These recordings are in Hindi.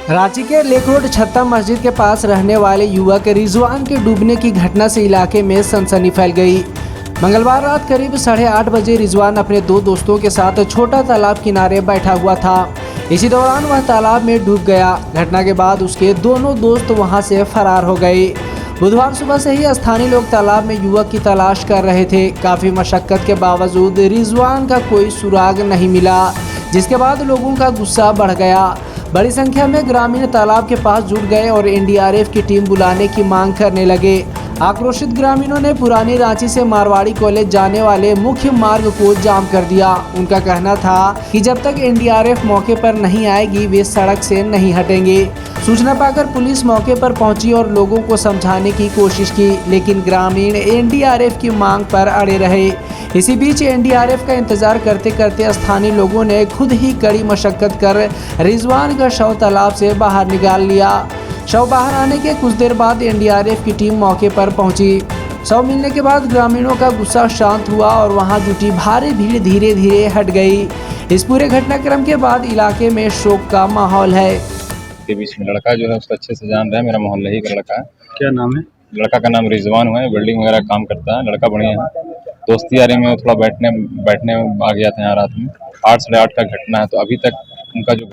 रांची के लेक रोड छत्ता मस्जिद के पास रहने वाले युवक रिजवान के डूबने की घटना से इलाके में सनसनी फैल गई। मंगलवार रात करीब 8:30 बजे रिजवान अपने दो दोस्तों के साथ छोटा तालाब किनारे बैठा हुआ था। इसी दौरान वह तालाब में डूब गया। घटना के बाद उसके दोनों दोस्त वहां से फरार हो गए। बुधवार सुबह से ही स्थानीय लोग तालाब में युवक की तलाश कर रहे थे। काफी मशक्कत के बावजूद रिजवान का कोई सुराग नहीं मिला, जिसके बाद लोगों का गुस्सा बढ़ गया। बड़ी संख्या में ग्रामीण तालाब के पास जुट गए और एनडीआरएफ की टीम बुलाने की मांग करने लगे। आक्रोशित ग्रामीणों ने पुरानी रांची से मारवाड़ी कॉलेज जाने वाले मुख्य मार्ग को जाम कर दिया। उनका कहना था कि जब तक एनडीआरएफ मौके पर नहीं आएगी वे सड़क से नहीं हटेंगे। सूचना पाकर पुलिस मौके पर पहुंची और लोगों को समझाने की कोशिश की, लेकिन ग्रामीण एनडीआरएफ की मांग पर अड़े रहे। इसी बीच एनडीआरएफ का इंतजार करते करते स्थानीय लोगों ने खुद ही कड़ी मशक्कत कर रिजवान का शव तालाब से बाहर निकाल लिया। शव बाहर आने के कुछ देर बाद एनडीआरएफ की टीम मौके पर पहुंची। शव मिलने के बाद ग्रामीणों का गुस्सा शांत हुआ और वहां जुटी भारी भीड़ धीरे धीरे हट गई। इस पूरे घटनाक्रम के बाद इलाके में शोक का माहौल है। के बीच में लड़का जो है उसको अच्छे से जान रहा है, मेरा मोहल्ला ही का लड़का है। क्या नाम है? लड़का का नाम रिजवान हुआ है, बिल्डिंग वगैरह काम करता है, लड़का बढ़िया है। दोस्ती यारी में थोड़ा बैठने आ गया था यहाँ रात में। 8 साढ़े 8 का घटना है, तो अभी तक उनका जो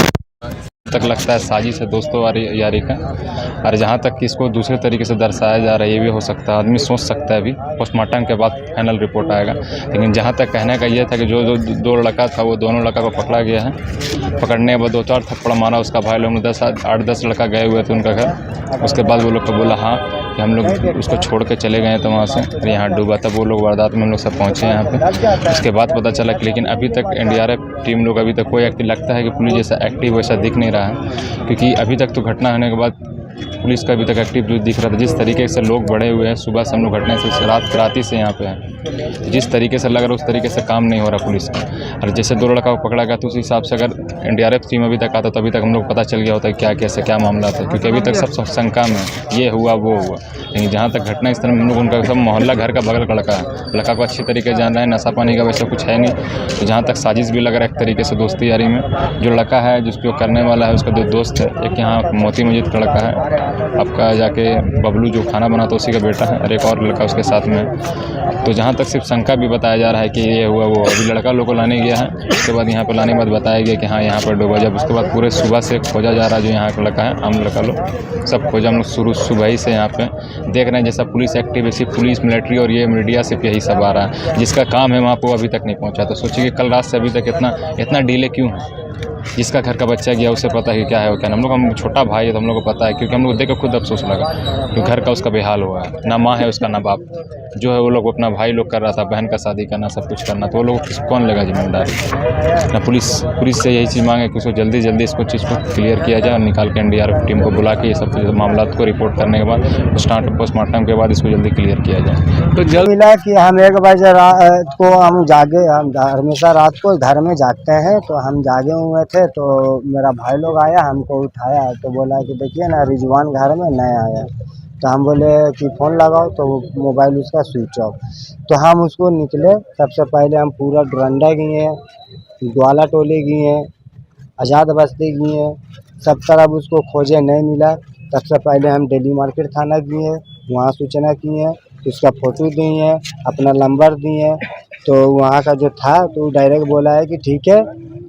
तक लगता है साजिश है दोस्तों यारी का। और जहाँ तक कि इसको दूसरे तरीके से दर्शाया जा रहा है, ये भी हो सकता है, आदमी सोच सकता है। अभी पोस्टमार्टम के बाद फाइनल रिपोर्ट आएगा। लेकिन जहाँ तक कहने का ये था कि जो दो लड़का था वो दोनों लड़का को पकड़ा गया है। पकड़ने के बाद 2-4 थप्पड़ मारा उसका भाई लोग ने। 8-10 लड़का गए हुए थे उनका घर। उसके बाद वो लोग को बोला हाँ कि हम लोग उसको छोड़ के चले गए थे वहाँ से, और यहाँ डूबा था। वो लोग वारदात में हम लोग सब पहुँचे यहाँ पे। उसके बाद पता चला कि लेकिन अभी तक एनडीआरएफ टीम लोग अभी तक कोई एक्टिव, लगता है कि पुलिस जैसा एक्टिव वैसा दिख नहीं रहा है। क्योंकि अभी तक तो घटना होने के बाद पुलिस का अभी तक एक्टिव जो दिख रहा था। जिस तरीके से लोग बढ़े हुए हैं, सुबह से हम लोग घटने से राती से यहाँ पे हैं, जिस तरीके से लग रहा है उस तरीके से काम नहीं हो रहा पुलिस का। और जैसे 2 लड़का को पकड़ा गया तो उस हिसाब से अगर एनडीआरएफ टीम अभी तक आता तो अभी तक हम लोग पता चल गया होता है क्या कैसे क्या मामला था। क्योंकि अभी तक सब शंका में ये हुआ वो हुआ। लेकिन जहाँ तक घटना इस तरह हम लोग उनका सब मोहल्ला घर का बगल का लड़का है, लड़का को अच्छी तरीके जान रहे हैं, नशा पानी का वैसा कुछ है नहीं। तो जहाँ तक साजिश भी लग रहा है एक तरीके से दोस्ती यारी में। जो लड़का है जिसको करने वाला है उसका 2 दोस्त है, एक यहाँ मोती मस्जिद का लड़का है आपका जाके बबलू जो खाना बनाता उससी का बेटा है, और एक और लड़का उसके साथ में है। तो जहाँ तक सिर्फ शंका भी बताया जा रहा है कि ये हुआ वो। अभी लड़का लोग को लाने गया है, उसके बाद यहाँ पर लाने के बाद बताया गया कि हाँ यहाँ पर डूबा। जब उसके बाद पूरे सुबह से खोजा जा रहा है, जो यहाँ का लड़का है, आम लड़का लोग सब खोजा हम लोग शुरू सुबह ही से यहाँ पे देख रहे हैं। जैसा पुलिस एक्टिव है, सिर्फ पुलिस मिलिट्री और ये मीडिया सिर्फ यही सब आ रहा है। जिसका काम है वहाँ पर अभी तक नहीं पहुँचा। तो सोचिए कि कल रात से अभी तक इतना डिले क्यों है। जिसका घर का बच्चा गया उसे पता है क्या है वो क्या। हम छोटा भाई है तो हम लोग को पता है, क्योंकि हम लोग देख के खुद अफसोस लगा कि घर का उसका बेहाल हुआ है। ना माँ है उसका ना बाप जो है। वो लोग अपना भाई लोग कर रहा था, बहन का शादी करना, सब कुछ करना, तो वो लोग कौन लेगा जिम्मेदारी। ना पुलिस से यही चीज़ मांगे कि उसको जल्दी इसको चीज़ को क्लियर किया जाए और निकाल के एनडीआरएफ टीम को बुला के ये सब मामला को रिपोर्ट करने के बाद पोस्टमार्टम के बाद इसको जल्दी क्लियर किया जाए। तो जल्द मिला कि हम 1 बजे रात को हम जागे, हम हमेशा रात को घर में जागते हैं, तो हम जागे हुए थे। तो मेरा भाई लोग आया, हमको उठाया, तो बोला कि देखिए ना रिजवान घर में नहीं आया। तो हम बोले कि फ़ोन लगाओ, तो मोबाइल उसका स्विच ऑफ। तो हम उसको निकले। सबसे पहले हम पूरा डोरंडा गए, ग्वाला टोली गए, आज़ाद बस्ती गए, सब तरफ उसको खोजे, नहीं मिला। सबसे पहले हम डेली मार्केट थाना गए, वहाँ सूचना किए, उसका फ़ोटो दिए, अपना नंबर दिए। तो वहाँ का जो था तो डायरेक्ट बोला है कि ठीक है,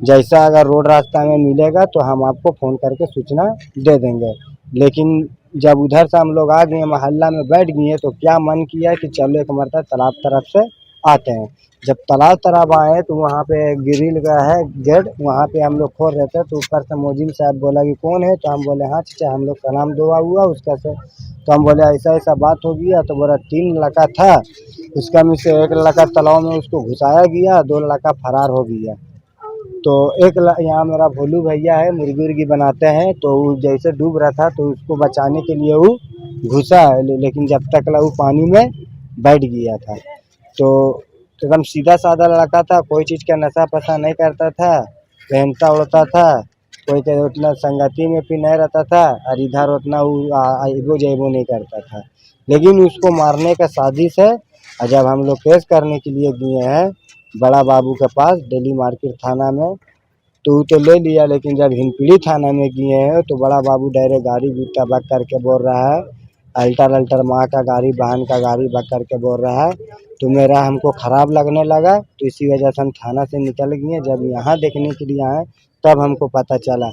जैसा अगर रोड रास्ता में मिलेगा तो हम आपको फ़ोन करके सूचना दे देंगे। लेकिन जब उधर से हम लोग आ गए, मोहल्ला में बैठ गए, तो क्या मन किया कि चलो एक मरतबा तालाब तरफ से आते हैं। जब तालाब तरफ आए तो वहाँ पे ग्रिल का है गेट, वहाँ पे हम लोग खोल रहे थे। तो ऊपर से मोजिम साहब बोला कि कौन है। तो हम बोले हाँ चाचा, हम लोग सलाम दुआ हुआ उसका से। तो हम बोले ऐसा बात हो गया। तो बोला 3 लड़का था, उसका में से 1 लड़का तालाब में उसको घुसाया गया, 2 लड़का फरार हो गया। तो यहाँ मेरा भोलू भैया है, मुर्गी उर्गी बनाते हैं। तो वो जैसे डूब रहा था तो उसको बचाने के लिए वो घुसा है, लेकिन जब तक वो पानी में बैठ गया था। तो एकदम सीधा साधा लड़का था, कोई चीज़ का नशा पसा नहीं करता था, पहनता उड़ता था, कोई के उतना संगति में भी नहीं रहता था, और इधर उतना वो जेबो नहीं करता था। लेकिन उसको मारने का साजिश है। और जब हम लोग केस करने के लिए गए हैं बड़ा बाबू के पास, डेली मार्केट थाना में, तो वो तो ले लिया, लेकिन जब हिंदपीढ़ी थाना में गए हैं तो बड़ा बाबू डायरेक्ट गाड़ी बीता बक करके बोल रहा है, अल्टर अल्टर माँ का गाड़ी बहन का गाड़ी बक करके बोल रहा है। तो मेरा हमको ख़राब लगने लगा, तो इसी वजह से हम थाना से निकल गए। जब यहाँ देखने के लिए आए तब हमको पता चला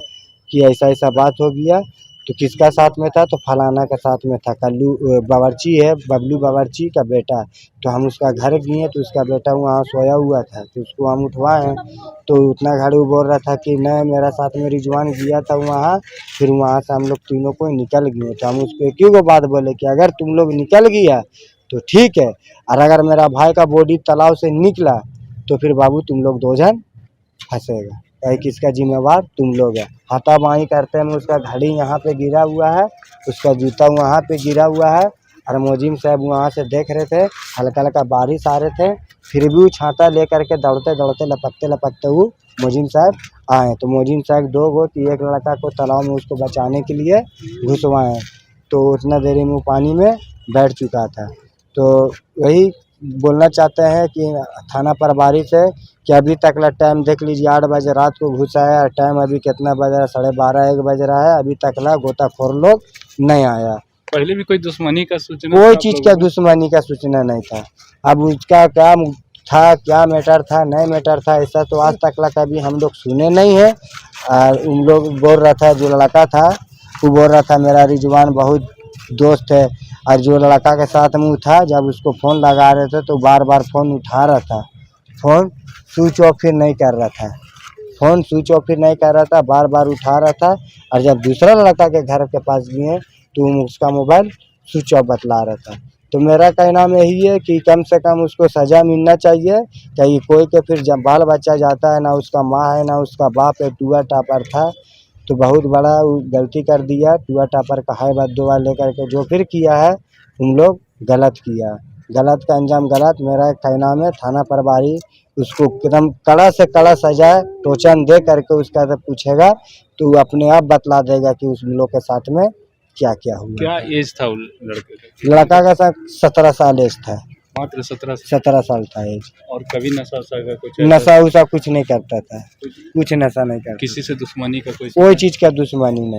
कि ऐसा ऐसा बात हो गया। तो किसका साथ में था, तो फलाना का साथ में था, कल्लू बावर्ची है, बबलू बावर्ची का बेटा। तो हम उसका घर गए तो उसका बेटा वहाँ सोया हुआ था, तो उसको हम उठवाए। तो उतना घड़ी वो बोल रहा था कि नहीं मेरा साथ में रिजवान गया था वहाँ। फिर वहाँ से हम लोग तीनों को निकल गए। तो हम उसको एक ही को बात बोले कि अगर तुम लोग निकल गया तो ठीक है, और अगर मेरा भाई का बॉडी तालाब से निकला तो फिर बाबू तुम लोग दो जन फंसेगा, भाई किसका जिम्मेवार तुम लोग है। हाथापाई करते में उसका घड़ी यहाँ पे गिरा हुआ है, उसका जूता वहाँ पे गिरा हुआ है। और मोजिम साहब वहाँ से देख रहे थे, हल्का हल्का बारिश आ रहे थे, फिर भी वो छाता ले करके दौड़ते दौड़ते लपकते लपकते वो मोजिम साहब आए। तो मोजिम साहब दो गो कि एक लड़का को तालाब में उसको बचाने के लिए घुसवाएँ। तो उतना देरी में वो पानी में बैठ चुका था। तो वही बोलना चाहते हैं कि थाना प्रभारी से कि अभी तक ला टाइम देख लीजिए, 8 बजे रात को घुसा है, टाइम अभी कितना बज रहा है, 12:30 1 बज रहा है, अभी तक ला गोताखोर लोग नहीं आया। पहले भी कोई दुश्मनी का सूचना कोई था आप चीज़ लोगों का को? दुश्मनी का सूचना नहीं था। अब उसका क्या था, क्या मैटर था, नहीं मैटर था, ऐसा तो आज तक ला कभी हम लोग सुने नहीं है। और उन लोग बोल रहा था, जो लड़का था वो बोल रहा था मेरा रिजवान बहुत दोस्त है। और जो लड़का के साथ में था, जब उसको फ़ोन लगा रहे थे तो बार बार फ़ोन उठा रहा था, फ़ोन स्विच ऑफ फिर नहीं कर रहा था, फ़ोन स्विच ऑफ फिर नहीं कर रहा था, बार बार उठा रहा था। और जब दूसरा लड़का के घर के पास गए तो उसका मोबाइल स्विच ऑफ बतला रहा था। तो मेरा कहना में यही है कि कम से कम उसको सज़ा मिलना चाहिए। कहीं कोई के फिर जब बाल बच्चा जाता है, ना उसका माँ है ना उसका बाप है, टुआ टापर था, तो बहुत बड़ा वो गलती कर दिया। टुआ टापर का है बद्दुआ लेकर के जो फिर किया है, हम लोग गलत किया, गलत का अंजाम गलत। मेरा कहना में थाना प्रभारी उसको एकदम कड़ा से कड़ा सजा टोचन दे करके उसका जब पूछेगा तो वो अपने आप बतला देगा कि उस लोग के साथ में क्या क्या हुआ। क्या एज था वो लड़के का? लड़का का साथ 17 साल एज था, मात्र 17 17 साल था एज। और कभी नशा वशा का कुछ नशा उशा कुछ नहीं करता था, कुछ नशा नहीं करता, किसी से दुश्मनी का कोई कोई चीज़ का दुश्मनी नहीं